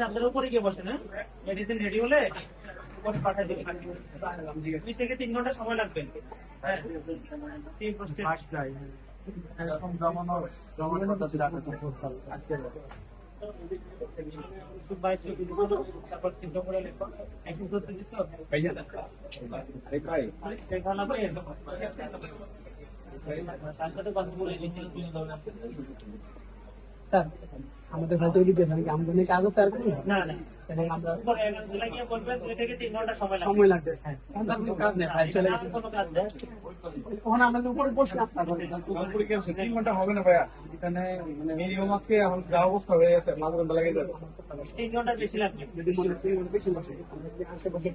আপনার উপরে গিয়ে বসে না মেডিসিন রেডি হলে পাঠিয়ে দিবেন। 2 থেকে 3 ঘন্টা সময় লাগবে। হ্যাঁ এরকম জমানোর পদ্ধতি রাখা তারপর সিদ্ধ করে লেখো একটু করতে দিছ স্যার আমাদের ভাই তৈরি দিয়েছে নাকি আমাদের কাজ আছে আর না না আমরা বলবেন 2 থেকে 3 ঘন্টা সময় লাগবে। হ্যাঁ কাজ নেই, ফাইল চলে গেছে। কোনো কাজ নেই। তখন আমরা উপরে বসে আছি। 3 ঘন্টা হবে না ভাইয়া, এখানে মানে মিনিমাম আজকে এখন যা অবস্থা হয়ে গেছে 5 ঘন্টা লেগে যাবে। 3 ঘন্টা বেশি লাগবে। যদি মনে হয় বেশি বসে আশেপাশে